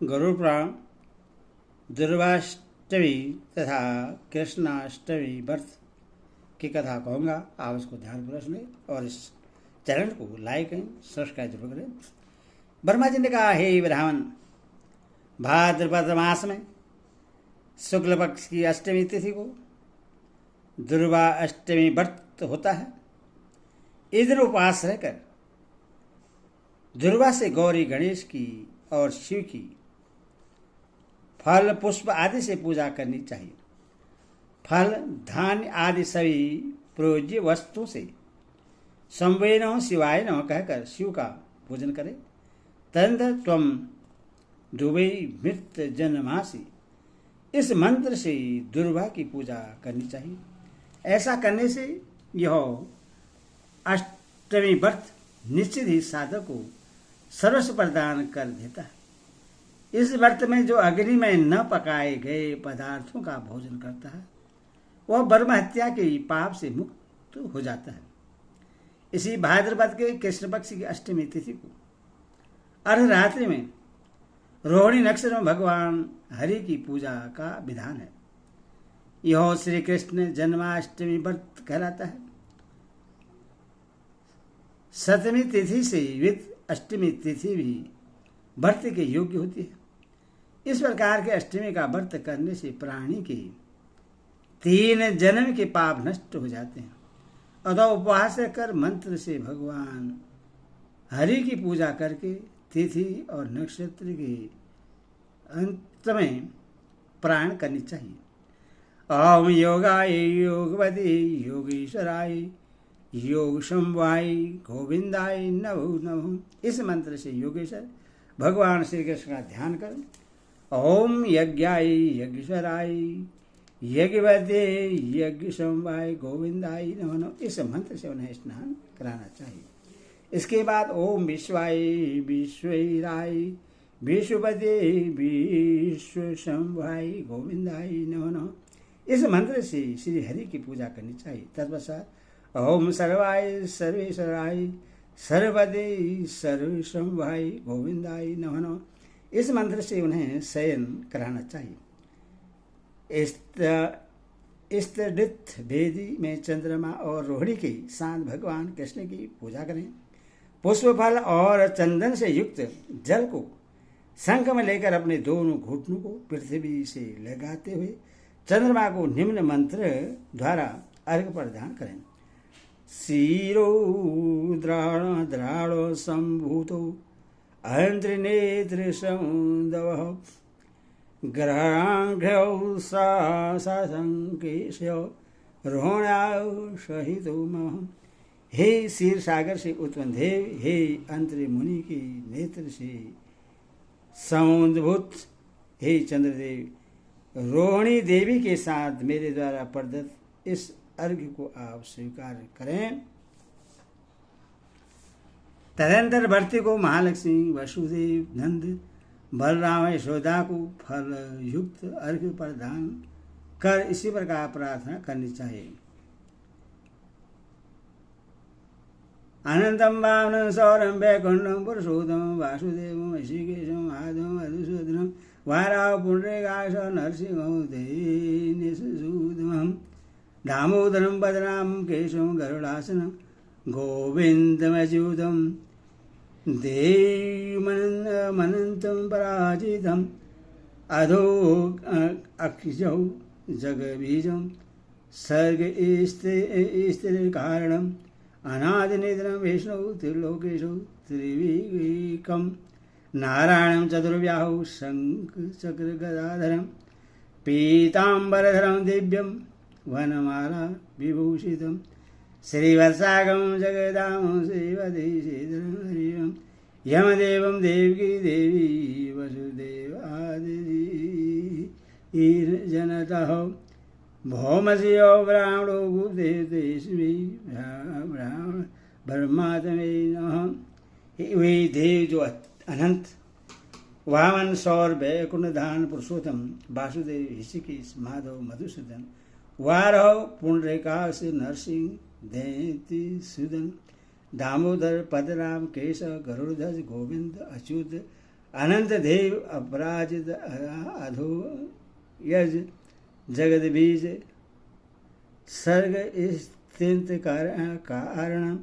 गरुड़ पुराण दुर्वाष्टमी तथा कृष्णाष्टमी व्रत की कथा कहूँगा। आप उसको ध्यानपूर्वक सुने और इस चैनल को लाइक एंड सब्सक्राइब जरूर करें। ब्रह्मा जी ने कहा, हे ब्राह्मण, भाद्रपद मास में शुक्ल पक्ष की अष्टमी तिथि को दुर्वा अष्टमी व्रत होता है। इस दिन उपवास रहकर दुर्वा से गौरी गणेश की और शिव की फल पुष्प आदि से पूजा करनी चाहिए। फल धान्य आदि सभी प्रोज्य वस्तु से संवे नमः शिवाय नमः कहकर शिव का पूजन करें। तदंतर त्वम दुबे मृत जन्मासी, इस मंत्र से दुर्वा की पूजा करनी चाहिए। ऐसा करने से यह अष्टमी व्रत निश्चित ही साधक को सर्वस्व प्रदान कर देता है। इस व्रत में जो अग्नि में न पकाए गए पदार्थों का भोजन करता है वह ब्रह्म हत्या के पाप से मुक्त हो जाता है। इसी भाद्रपद के कृष्ण पक्ष की अष्टमी तिथि को अर्धरात्रि में रोहिणी नक्षत्र में भगवान हरि की पूजा का विधान है। यह श्री कृष्ण जन्माष्टमी व्रत कहलाता है। सप्तमी तिथि से युक्त अष्टमी तिथि भी व्रत के योग्य होती है। इस प्रकार के अष्टमी का व्रत करने से प्राणी के 3 जन्म के पाप नष्ट हो जाते हैं। अतः उपवास कर मंत्र से भगवान हरि की पूजा करके तिथि और नक्षत्र के अंत में प्राण करनी चाहिए। ओम योगाय योगवती योगेश्वराय योग शंभाय गोविंदाय नमो नमः। इस मंत्र से योगेश्वर भगवान श्री कृष्ण का ध्यान करें। ओम यज्ञाय यज्ञेश्वराय यज्ञवते यज्ञ शंभाय गोविंदाय नमो नमः। इस मंत्र से उन्हें स्नान कराना चाहिए। इसके बाद ओम विश्वाय विश्वराय विश्वपते विश्व शंभाय गोविंदाय नमो नमः। इस मंत्र से श्री हरि की पूजा करनी चाहिए। तत्पश्चात ओम सर्वाय सर्वेश्वराय सर्वदे सर्वशंभाय गोविंदाय नमः नमः। इस मंत्र से उन्हें शयन कराना चाहिए। इष्टदित भेदी में चंद्रमा और रोहिणी के साथ भगवान कृष्ण की पूजा करें। पुष्प फल और चंदन से युक्त जल को शंख में लेकर अपने दोनों घुटनों को पृथ्वी से लगाते हुए चंद्रमा को निम्न मंत्र द्वारा अर्घ्य प्रदान करें। क्षीरो द्राण द्राणो संभूतो अंत्रिनेत्र समुदवः ग्रहांघ्यौ साशंकेशो रोहणाओ सहितो मह। हे क्षीर सागर से उत्पन्न देव, हे अंतरि मुनि के नेत्र से समुद्भूत, हे चंद्रदेव, रोहिणी देवी के साथ मेरे द्वारा प्रदत्त इस अर्घ्य को आप स्वीकार करें। तदंतर भर्ती को महालक्ष्मी वसुदेव नंद बलराम यशोदा को फल युक्त अर्घ्य प्रदान कर इसी प्रकार प्रार्थना करनी चाहिए। अनंतम वामनं सौरम वैकुंठम पुरुषोत्तमं वासुदेवं ऋषिकेशं माधवं मधुसूदनं वाराह पुंडरीकाक्ष नरसिंहो दैन्यसूदमं दामोदरं भद्रां केशवं गरुडासनं गोविन्दमच्युतं देवमनन्तं पराजितं अधो अक्षिजौ जगबीजं सर्गस्थितिकारणम् अनादिनिधनं वैष्णव त्रिलोकेशौ त्रिविवेकं नारायणं चतुर्व्याहौ शङ्खचक्रगदाधरं पीताम्बरधरं दिव्यं वनमाला विभूषितं श्रीवत्सागं जगदामं श्रीवती श्रीधरं हरिवं यमदेवं देवकी देवी वसुदेवादिजनतः भौमस्यो ब्राह्मणो गुरुदेवतेष्वि ब्राह्मण ब्रह्मात्मे नमः। वे देव जो अनंत वामन सौर वैकुंठ धान पुरुषोत्तम वासुदेव ऋषिकेश माधव मधुसूदन वारह पुंडरीकाक्ष नरसिंह दैत्य सूदन दामोदर पदराम केशव गरुड़ध्वज गोविंद अच्युत अनंत देव अपराजित अधो यज जगद बीज सर्ग स्थित कारण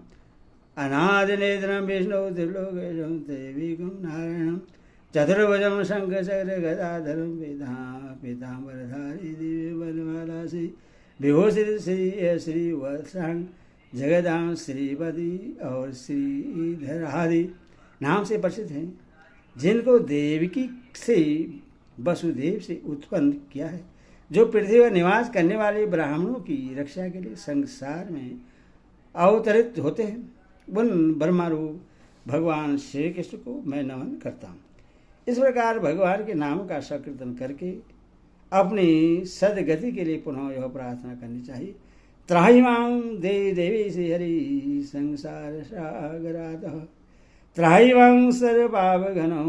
अनाद नेत्रम विष्णु त्रिलोकेशम देवीकम नारायणम चतुर्भुजम शंख चक्र गदाधरम पीतांबरधारी दिव्य बनमाला से विभूषित श्री वत्सांग जगदाम श्रीपति और श्रीधर आदि नाम से प्रसिद्ध हैं, जिनको देवकी से वसुदेव से उत्पन्न किया है, जो पृथ्वी पर निवास करने वाले ब्राह्मणों की रक्षा के लिए संसार में अवतरित होते हैं। उन ब्रह्मारूप भगवान श्री कृष्ण को मैं नमन करता हूँ। इस प्रकार भगवान के नाम का संकीर्तन करके अपनी सदगति के लिए पुनः यह प्रार्थना करनी चाहिए। त्राहिमां देवी देवी श्री हरि संसार सागरातः त्राहिमां सर्वपापघ्नौ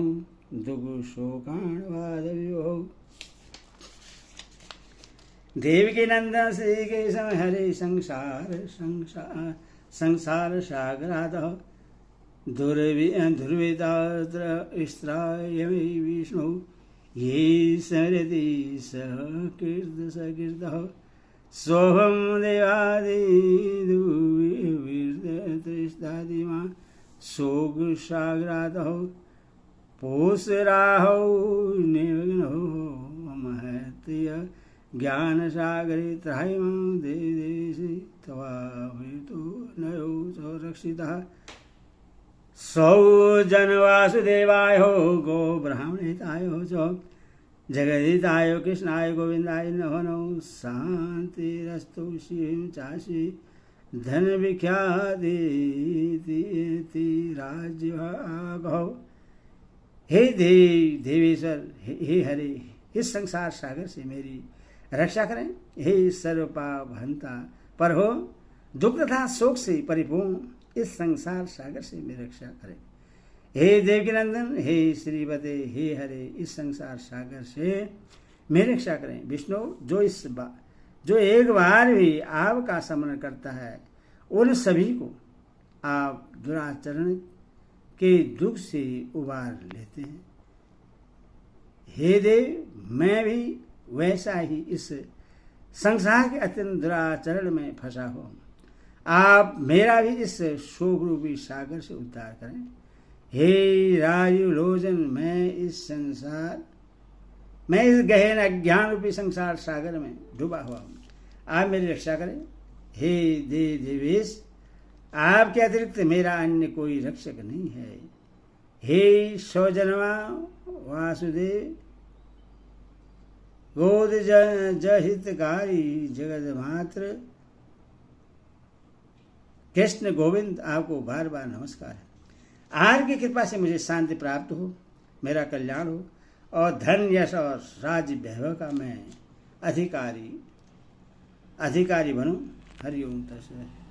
दुःखशोकाणवादविभो देवकी नंदन श्री केशव हरे संसार सागरातः दुर्वितास्त्रायमे विष्णु ये स्मरति सह कीर्तसकीर्तः सोहम देवादिदुर्विर्दत्रिस्तादिमा सोगसागरातः पोषराहौ निमग्नौ महत्य ज्ञानसागरे त्राहिमां देदेशि तवाभितो नयो संरक्षितः सौ जनवासुदेवाय हो गो ब्राह्मणिताय हो च जगदिताय कृष्णाय गोविंदाय नमो नमः शांतिरस्तु शिवं चाशि धन विख्याति राज्यभागौ। हे देवेश्वर, हे हरे, इस संसार सागर से मेरी रक्षा करें। हे सर्वपाप हंता पर हो दुख तथा शोक से परिपूर्ण इस संसार सागर से मेरी रक्षा करें। हे देवकी नंदन, हे श्रीपते, हे हरे, इस संसार सागर से मेरी रक्षा करें। विष्णु, जो एक बार भी आपका स्मरण करता है उन सभी को आप दुराचरण के दुख से उबार लेते हैं। हे देव, मैं भी वैसा ही इस संसार के अत्यंत दुराचरण में फंसा हूँ। आप मेरा भी इस शोक रूपी सागर से उद्धार करें। हे राजु लोचन, मैं इस गहन अज्ञान रूपी संसार सागर में डूबा हुआ हूँ, आप मेरी रक्षा करें। हे देवेश, आपके अतिरिक्त मेरा अन्य कोई रक्षक नहीं है। हे सौजन्मा वासुदेव, गोद जहितकारी जगत मात्र कृष्ण गोविंद, आपको बार बार नमस्कार है। आपकी कृपा से मुझे शांति प्राप्त हो, मेरा कल्याण हो और धन यश और राज्य वैभव का मैं अधिकारी बनूं। हरि ओम तत्सत।